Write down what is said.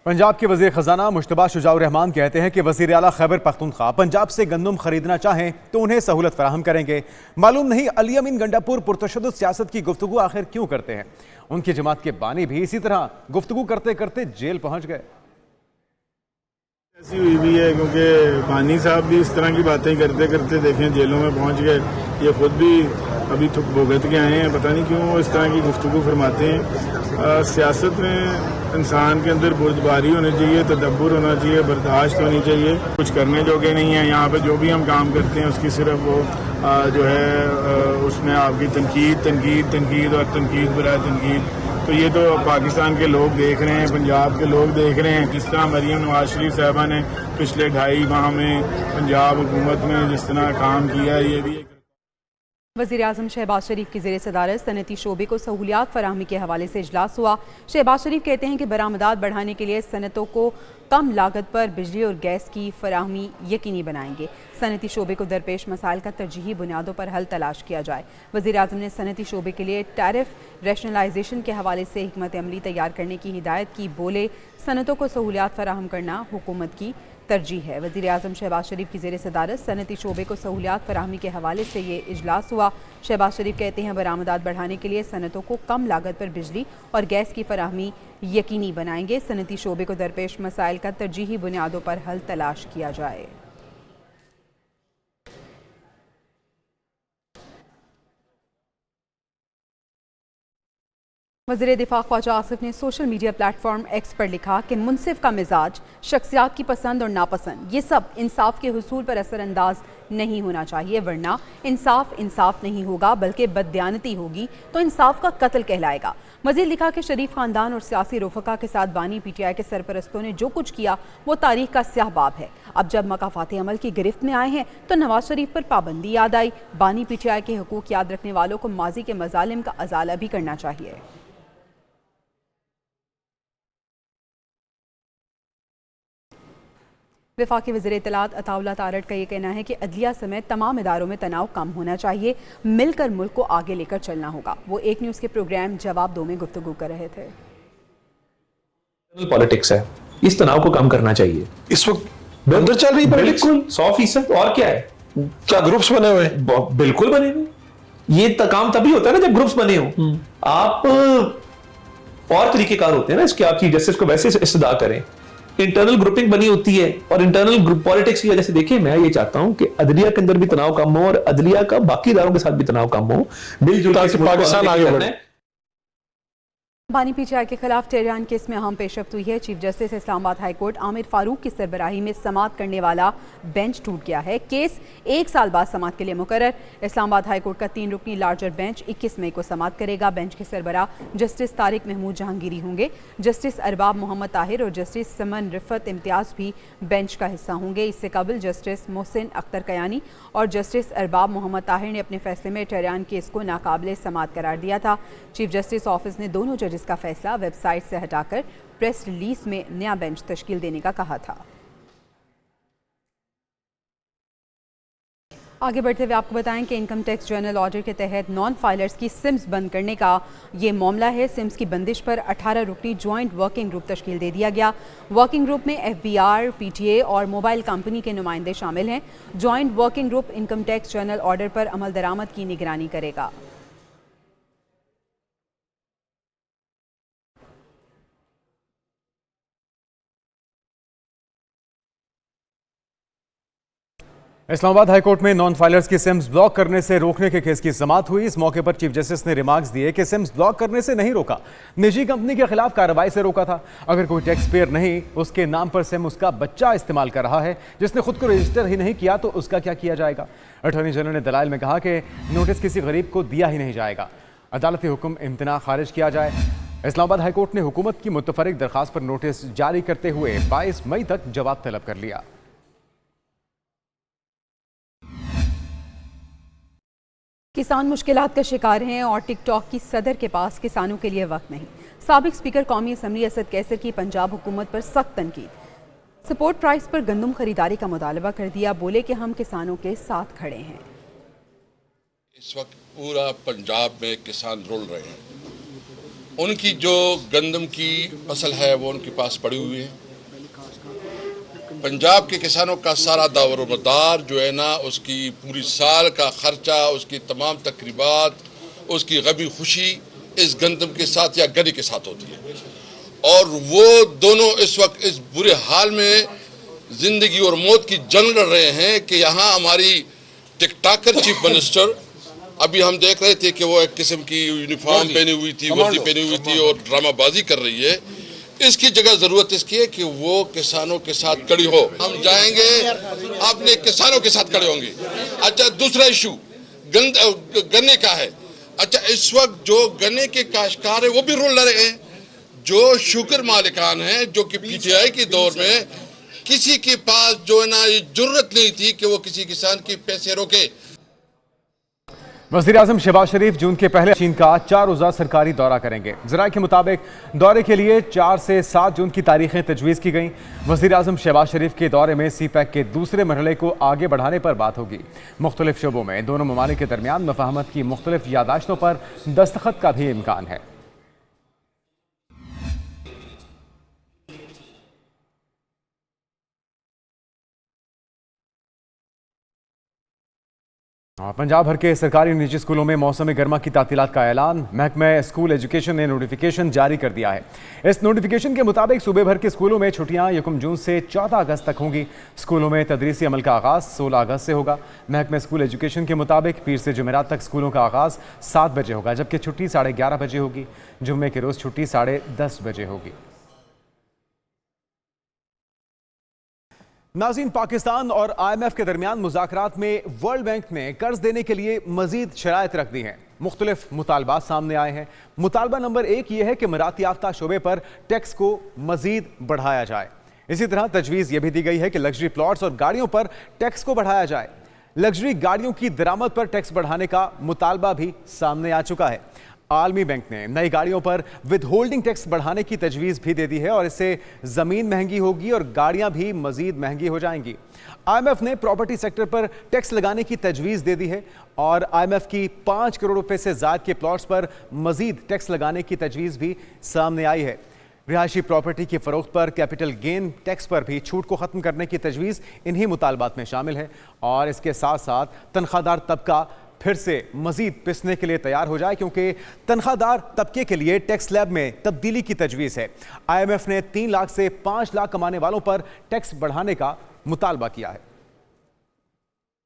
पंजाब के वजीर खजाना मुश्तबा शुजाउर रहमान कहते हैं कि वजीर आला खैबर पख्तूनख्वा पंजाब से गंदम खरीदना चाहें तो उन्हें सहूलत फराहम करेंगे। मालूम नहीं अली अमीन गंडापुर पुरतशद्दुद सियासत की गुफ्तगू आखिर क्यों करते हैं। उनकी जमात के बानी भी इसी तरह गुफ्तगू करते करते जेल पहुंच गए। ऐसी हुई भी है क्योंकि बानी साहब भी इस तरह की बातें करते करते देखें जेलों में पहुंच गए। ये खुद भी अभी थुक भुगत के आए हैं, पता नहीं क्यों वो इस तरह की गुफ्तगू फरमाते हैं। सियासत में इंसान के अंदर बुर्दबारी होनी चाहिए, तदब्बुर होना चाहिए, बर्दाश्त होनी चाहिए। कुछ करने जोगे नहीं है। यहाँ पे जो भी हम काम करते हैं उसकी सिर्फ वो जो है उसमें आपकी तनकीद और तनकीद बराए तनकीद। तो ये तो पाकिस्तान के लोग देख रहे हैं, पंजाब के लोग देख रहे हैं। जिस तरह मरीम नवाज शरीफ साहबा ने पिछले 2.5 माह में पंजाब हुकूमत में जिस तरह काम किया, ये भी वज़ीर आज़म शहबाज शरीफ की ज़ेर सदारत सनती शोबे को सहूलियात फराहमी के हवाले से इजलास हुआ। शहबाज शरीफ कहते हैं कि बरामदात बढ़ाने के लिए सनतों को कम लागत पर बिजली और गैस की फराहमी यकीनी बनाएंगे। सनती शोबे को दरपेश मसाइल का तरजीही बुनियादों पर हल तलाश किया जाए। वज़ीर आज़म ने सनती शोबे के लिए टैरिफ रैशनलाइजेशन के हवाले से हिकमत अमली तैयार करने की हिदायत की। बोले सनतों को सहूलियात फराहम करना हुकूमत की तरजीह है। वज़ीर आज़म शहबाज शरीफ की ज़ेर सदारत सनती शोबे को सहूलियात फराहमी के हवाले से ये इजलास हुआ। शहबाज शरीफ कहते हैं बरामदात बढ़ाने के लिए सनतों को कम लागत पर बिजली और गैस की फराहमी यकीनी बनाएंगे। सनती शोबे को दरपेश मसाइल का तरजीही बुनियादों पर हल तलाश किया जाए। वज़ीर दिफा ख्वाजा आसिफ ने सोशल मीडिया प्लेटफॉर्म एक्स पर लिखा कि मुनसिफ का मिजाज, शख्सियात की पसंद और नापसंद, ये सब इंसाफ के हुसूल पर असरअंदाज नहीं होना चाहिए, वरना इंसाफ नहीं होगा बल्कि बददियानती होगी तो इंसाफ का कत्ल कहलाएगा। मज़ीद लिखा कि शरीफ ख़ानदान और सियासी रुफ़का के साथ बानी PTI के सरपरस्तों ने जो कुछ किया वो तारीख का स्याह बाब है। अब जब मकाफ़ात अमल की गिरफ्त में आए हैं तो नवाज शरीफ पर पाबंदी याद आई। बानी PTI के हकूक़ याद रखने वालों को माजी के मज़ालिम का अजाला भी करना चाहिए। वफाकी वज़ीर इत्तलात अताउल्लाह तारड़ का ये कहना है कि अदलिया समेत तमाम इदारों में तनाव कम होना चाहिए, मिलकर मुल्क को आगे लेकर चलना होगा। वो एक न्यूज़ के प्रोग्राम जवाब दो में गुफ्तगू कर रहे थे। पॉलिटिक्स है, इस तनाव को कम करना चाहिए। इस वक्त अंदर चल रही पॉलिटिक्स 100%। और क्या है, क्या ग्रुप्स बने हुए हैं? बिल्कुल बने हुए। ये काम तभी होता है ना जब ग्रुप्स बने हो। आप और तरीकेकार होते हैं ना इसके, आप चीफ जस्टिस को वैसे इस्तदा करें। इंटरनल ग्रुपिंग बनी होती है और इंटरनल ग्रुप पॉलिटिक्स की वजह से देखिए, मैं ये चाहता हूं कि अदलिया के अंदर भी तनाव कम हो और अदलिया का बाकी इदारों के साथ भी तनाव कम हो, मिलजुल के पाकिस्तान आगे बढ़े। बानी PTI के खिलाफ टेहरान केस में अहम पेशरफ्त हुई है। Chief justice Islamabad high court Aamir Farooq की सरबराही में समाअत करने वाला बेंच टूट गया है। केस 1 साल बाद समाअत के लिए मुकर्रर। इस्लामाबाद हाई कोर्ट का 3 रुकनी लार्जर बेंच 21 मई को समाअत करेगा। बेंच के सरबराह जस्टिस तारिक महमूद जहांगीरी होंगे। जस्टिस अरबाब मोहम्मद ताहिर और जस्टिस समन रिफत इम्तियाज़ भी बेंच का हिस्सा होंगे। इससे कबल जस्टिस मोहसिन अख्तर कयानी और जस्टिस अरबाब मोहम्मद ताहिर ने अपने फैसले में टेहरान केस को नाकाबिले समाअत करार दिया था। चीफ जस्टिस ऑफिस ने दोनों जजेस का फैसला वेबसाइट से हटाकर प्रेस रिलीज में नया बेंच तश्कील देने का कहा था। आगे बढ़ते हुए आपको बताएं कि इनकम टैक्स जनरल ऑर्डर के तहत नॉन फाइलर्स की सिम्स बंद करने का ये मामला है। सिम्स की बंदिश पर 18 रुकनी ज्वाइंट वर्किंग ग्रुप तश्कील दे दिया गया। वर्किंग ग्रुप में FBR, PTA और मोबाइल कंपनी के नुमाइंदे शामिल हैं। Joint working group income tax general order पर अमल दरामद की निगरानी करेगा। इस्लामाबाद हाईकोर्ट में नॉन फाइलर्स की सिम्स ब्लॉक करने से रोकने के केस की समाअत हुई। इस मौके पर चीफ जस्टिस ने रिमार्क्स दिए कि सिम्स ब्लॉक करने से नहीं रोका, निजी कंपनी के खिलाफ कार्रवाई से रोका था। अगर कोई टैक्स पेयर नहीं उसके नाम पर सिम उसका बच्चा इस्तेमाल कर रहा है जिसने खुद को रजिस्टर ही नहीं किया तो उसका क्या किया जाएगा। अटॉर्नी जनरल ने दलाइल में कहा कि नोटिस किसी गरीब को दिया ही नहीं जाएगा, अदालती हुक्म इम्तना खारिज किया जाए। इस्लामाबाद हाईकोर्ट ने हुकूमत की मुतफरिक दरखास्त पर नोटिस जारी करते हुए 22 मई तक जवाब तलब कर लिया। किसान मुश्किलात का शिकार हैं और टिकटॉक की सदर के पास किसानों के लिए वक्त नहीं। साबिक स्पीकर कौमी असम्बली असद कैसर की पंजाब हुकूमत पर सख्त तनकीद। सपोर्ट प्राइस पर गंदम खरीदारी का मुतालबा कर दिया। बोले कि हम किसानों के साथ खड़े हैं। इस वक्त पूरा पंजाब में किसान रुल रहे हैं उनकी जो गंदम की फसल है वो उनके पास पड़ी हुई है। पंजाब के किसानों का सारा दारोमदार जो है ना, उसकी पूरी साल का खर्चा, उसकी तमाम तकरीबात, उसकी गमी खुशी इस गंदम के साथ या गन्ने के साथ होती है। और वो दोनों इस वक्त इस बुरे हाल में जिंदगी और मौत की जंग लड़ रहे हैं कि यहाँ हमारी टिकटाकर चीफ मिनिस्टर, अभी हम देख रहे थे कि वो एक किस्म की यूनिफॉर्म पहनी हुई थी, वर्दी पहनी हुई थी और ड्रामाबाजी कर रही है। इसकी जगह जरूरत इसकी है कि वो किसानों के साथ खड़ी हो। हम जाएंगे, अपने किसानों के साथ खड़े होंगे। अच्छा, दूसरा इशू गन्ने का है। अच्छा, इस वक्त जो गन्ने के काश्तकार है वो भी रोल रहे हैं। जो शुगर मालिकान हैं, जो कि पीटीआई के दौर में किसी के पास जो है ना ये जरूरत नहीं थी कि वो किसी किसान के पैसे रोके। वज़ीर आज़म शहबाज शरीफ जून के पहले चीन का 4 रोज़ा सरकारी दौरा करेंगे। ज़राए के मुताबिक दौरे के लिए 4 से 7 जून की तारीखें तजवीज़ की गईं। वज़ीर आज़म शहबाज शरीफ के दौरे में CPEC के दूसरे मरहले को आगे बढ़ाने पर बात होगी। मुख्तलिफ शोबों में दोनों ममालिक के दरमियान मफाहमत की मुख्तलिफ यादाश्तों पर दस्तखत का भी इम्कान है। पंजाब भर के सरकारी और निजी स्कूलों में मौसम गर्मा की तातीलात का ऐलान। महकमा स्कूल एजुकेशन ने नोटिफिकेशन जारी कर दिया है। इस नोटिफिकेशन के मुताबिक सूबे भर के स्कूलों में छुट्टियां 1 जून से 14 अगस्त तक होंगी। स्कूलों में तदरीसी अमल का आगाज़ 16 अगस्त से होगा। महकमा स्कूल एजुकेशन के मुताबिक पीर से जुमेरात तक स्कूलों का आगाज़ 7 बजे होगा, जबकि छुट्टी 11:30 बजे होगी। जुम्मे के रोज़ छुट्टी 10:30 बजे होगी। नाज़रीन, पाकिस्तान और IMF के दरमियान मुज़ाकरात में वर्ल्ड बैंक ने कर्ज देने के लिए मजीद शराइत रख दी हैं। मुख्तलिफ मुतालबात सामने आए हैं। मुतालबा नंबर 1 ये है कि मराती याफ्ता शोबे पर टैक्स को मजीद बढ़ाया जाए। इसी तरह तजवीज़ यह भी दी गई है कि लग्जरी प्लॉट्स और गाड़ियों पर टैक्स को बढ़ाया जाए। लग्जरी गाड़ियों की दरामद पर टैक्स बढ़ाने का मुतालबा भी सामने आ चुका है। आलमी बैंक ने नई गाड़ियों पर विद होल्डिंग टैक्स बढ़ाने की तजवीज़ भी दे दी है और इससे ज़मीन महंगी होगी और गाड़ियां भी मजीद महंगी हो जाएंगी। IMF ने प्रॉपर्टी सेक्टर पर टैक्स लगाने की तजवीज़ दे दी है और IMF की 5 करोड़ रुपए से ज़ायद के प्लॉट्स पर मजीद टैक्स लगाने की तजवीज़ भी सामने आई है। रिहायशी प्रॉपर्टी की फरोख्त पर कैपिटल गेन टैक्स पर भी छूट को ख़त्म करने की तजवीज़ इन्हीं मुतालबात में शामिल है और इसके साथ साथ तनख्वाहदार तबका फिर से मजीद पिसने के लिए तैयार हो जाए, क्योंकि तनख्वाहदार तबके के लिए टैक्स स्लैब में तब्दीली की तजवीज़ है। IMF ने 3 लाख से 5 लाख कमाने वालों पर टैक्स बढ़ाने का मुतालबा किया है।